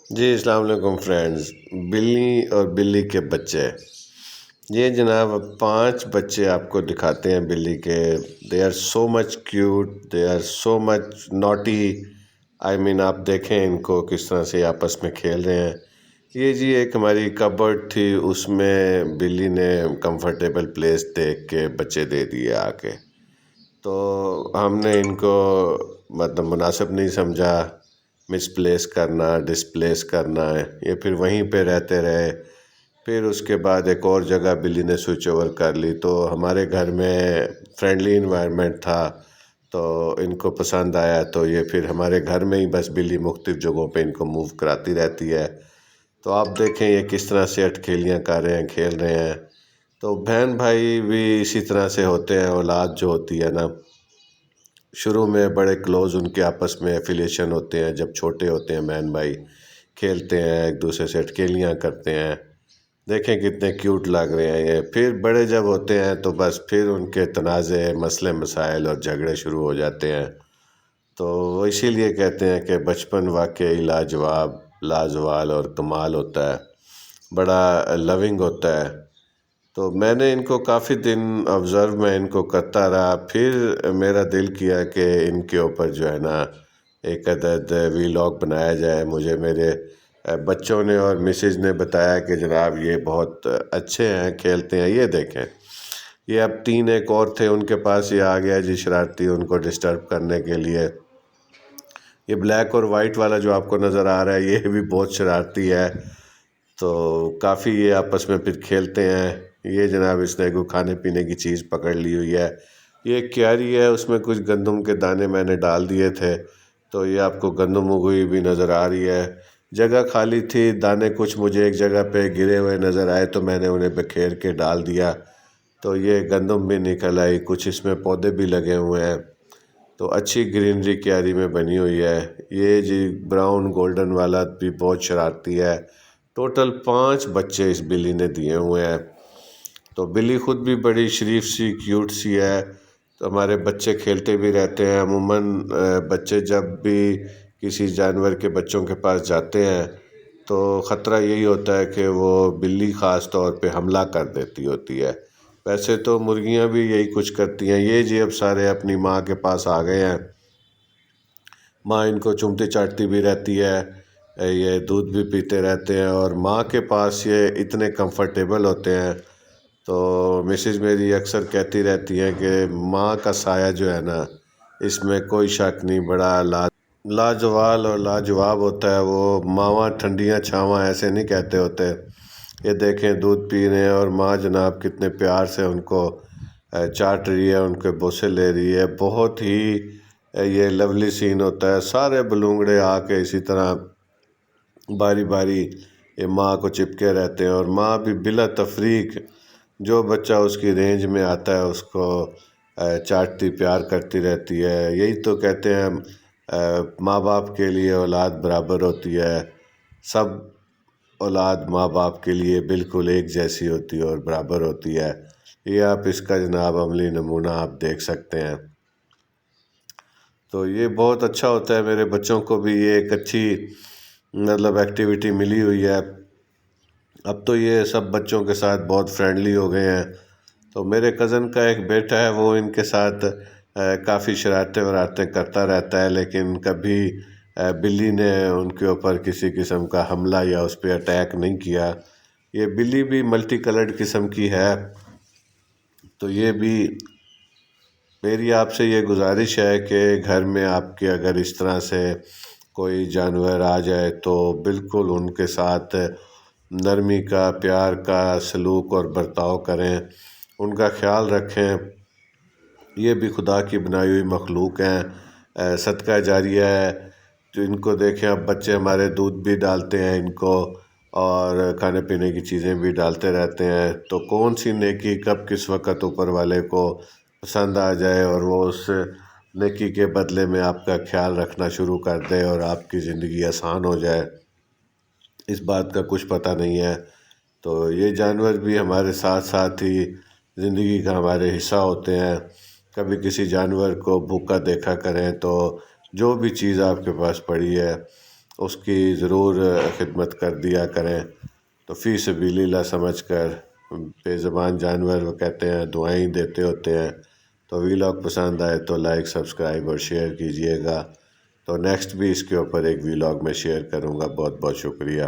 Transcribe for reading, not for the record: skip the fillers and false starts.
جی السلام علیکم فرینڈز. بلی اور بلی کے بچے. یہ جناب 5 بچے آپ کو دکھاتے ہیں بلی کے. They are so much cute, they are so much naughty. آپ دیکھیں ان کو کس طرح سے آپس میں کھیل رہے ہیں. یہ جی ایک ہماری کبرڈ تھی, اس میں بلی نے کمفرٹیبل پلیس دیکھ کے بچے دے دیے آ کے. تو ہم نے ان کو مناسب نہیں سمجھا مس پلیس کرنا, ڈسپلیس کرنا ہے. یہ پھر وہیں پہ رہتے رہے. پھر اس کے بعد ایک اور جگہ بلی نے سوئچ اوور کر لی. تو ہمارے گھر میں فرینڈلی انوائرمنٹ تھا تو ان کو پسند آیا. تو یہ پھر ہمارے گھر میں ہی بس بلی مختلف جگہوں پہ ان کو موو کراتی رہتی ہے. تو آپ دیکھیں یہ کس طرح سے اٹکھیلیاں کر رہے ہیں, کھیل رہے ہیں. تو بہن بھائی بھی اسی طرح سے ہوتے ہیں. اولاد جو ہوتی ہے نا, شروع میں بڑے کلوز ان کے آپس میں ایفیلیشن ہوتے ہیں. جب چھوٹے ہوتے ہیں بہن بھائی کھیلتے ہیں, ایک دوسرے سے اٹکیلیاں کرتے ہیں. دیکھیں کتنے کیوٹ لگ رہے ہیں یہ. پھر بڑے جب ہوتے ہیں تو بس پھر ان کے تنازع, مسئلے مسائل اور جھگڑے شروع ہو جاتے ہیں. تو اسی لیے کہتے ہیں کہ بچپن واقعی لاجواب, لازوال اور کمال ہوتا ہے, بڑا لونگ ہوتا ہے. تو میں نے ان کو کافی دن آبزرو میں ان کو کرتا رہا. پھر میرا دل کیا کہ ان کے اوپر جو ہے نا ایک عدد ویلاگ بنایا جائے. مجھے میرے بچوں نے اور مسز نے بتایا کہ جناب یہ بہت اچھے ہیں, کھیلتے ہیں. یہ دیکھیں یہ اب 3 ایک اور تھے ان کے پاس, یہ آ گیا جی شرارتی ان کو ڈسٹرب کرنے کے لیے. یہ بلیک اور وائٹ والا جو آپ کو نظر آ رہا ہے یہ بھی بہت شرارتی ہے. تو کافی یہ آپس میں پھر کھیلتے ہیں. یہ جناب اس نے کوئی کھانے پینے کی چیز پکڑ لی ہوئی ہے. یہ ایک کیاری ہے, اس میں کچھ گندم کے دانے میں نے ڈال دیے تھے. تو یہ آپ کو گندم اگی بھی نظر آ رہی ہے. جگہ خالی تھی, دانے کچھ مجھے ایک جگہ پہ گرے ہوئے نظر آئے تو میں نے انہیں بکھیر کے ڈال دیا. تو یہ گندم بھی نکل آئی, کچھ اس میں پودے بھی لگے ہوئے ہیں. تو اچھی گرینری کیاری میں بنی ہوئی ہے. یہ جی براؤن گولڈن والا بھی بہت شرارتی ہے. ٹوٹل 5 بچے اس بلی نے دیے ہوئے ہیں. تو بلی خود بھی بڑی شریف سی, کیوٹ سی ہے. تو ہمارے بچے کھیلتے بھی رہتے ہیں. عموماً بچے جب بھی کسی جانور کے بچوں کے پاس جاتے ہیں تو خطرہ یہی ہوتا ہے کہ وہ بلی خاص طور پہ حملہ کر دیتی ہوتی ہے. ویسے تو مرغیاں بھی یہی کچھ کرتی ہیں. یہ جی اب سارے اپنی ماں کے پاس آ گئے ہیں. ماں ان کو چومتی چاٹتی بھی رہتی ہے, یہ دودھ بھی پیتے رہتے ہیں اور ماں کے پاس یہ اتنے کمفرٹیبل ہوتے ہیں. تو مسز میری اکثر کہتی رہتی ہیں کہ ماں کا سایہ جو ہے نا اس میں کوئی شک نہیں, بڑا لاجوال اور لاجواب ہوتا ہے. وہ ماواں ٹھنڈیاں چھاواں ایسے نہیں کہتے ہوتے. یہ دیکھیں دودھ پی رہے ہیں اور ماں جناب کتنے پیار سے ان کو چاٹ رہی ہے, ان کے بوسے لے رہی ہے. بہت ہی یہ لولی سین ہوتا ہے. سارے بلونگڑے آ کے اسی طرح باری باری یہ ماں کو چپکے رہتے ہیں. اور ماں بھی بلا تفریق جو بچہ اس کی رینج میں آتا ہے اس کو چاٹتی پیار کرتی رہتی ہے. یہی تو کہتے ہیں ماں باپ کے لیے اولاد برابر ہوتی ہے. سب اولاد ماں باپ کے لیے بالکل ایک جیسی ہوتی ہے اور برابر ہوتی ہے. یہ آپ اس کا جناب عملی نمونہ آپ دیکھ سکتے ہیں. تو یہ بہت اچھا ہوتا ہے. میرے بچوں کو بھی یہ ایک اچھی ایکٹیویٹی ملی ہوئی ہے. اب تو یہ سب بچوں کے ساتھ بہت فرینڈلی ہو گئے ہیں. تو میرے کزن کا ایک بیٹا ہے, وہ ان کے ساتھ کافی شرارتیں ورارتیں کرتا رہتا ہے. لیکن کبھی بلی نے ان کے اوپر کسی قسم کا حملہ یا اس پہ اٹیک نہیں کیا. یہ بلی بھی ملٹی کلرڈ قسم کی ہے. تو یہ بھی میری آپ سے یہ گزارش ہے کہ گھر میں آپ کے اگر اس طرح سے کوئی جانور آ جائے تو بالکل ان کے ساتھ نرمی کا, پیار کا سلوک اور برتاؤ کریں, ان کا خیال رکھیں. یہ بھی خدا کی بنائی ہوئی مخلوق ہیں, صدقہ جاریہ ہے. تو ان کو دیکھیں, اب بچے ہمارے دودھ بھی ڈالتے ہیں ان کو اور کھانے پینے کی چیزیں بھی ڈالتے رہتے ہیں. تو کون سی نیکی کب کس وقت اوپر والے کو پسند آ جائے اور وہ اس نیکی کے بدلے میں آپ کا خیال رکھنا شروع کر دے اور آپ کی زندگی آسان ہو جائے, اس بات کا کچھ پتہ نہیں ہے. تو یہ جانور بھی ہمارے ساتھ ساتھ ہی زندگی کا ہمارے حصہ ہوتے ہیں. کبھی کسی جانور کو بھوکا دیکھا کریں تو جو بھی چیز آپ کے پاس پڑی ہے اس کی ضرور خدمت کر دیا کریں. تو فی سبیل اللہ سمجھ کر، بے زبان جانور وہ کہتے ہیں دعائیں دیتے ہوتے ہیں. تو ویلاگ پسند آئے تو لائک، سبسکرائب اور شیئر کیجئے گا. تو نیکسٹ بھی اس کے اوپر ایک ویلاگ میں شیئر کروں گا. بہت بہت شکریہ.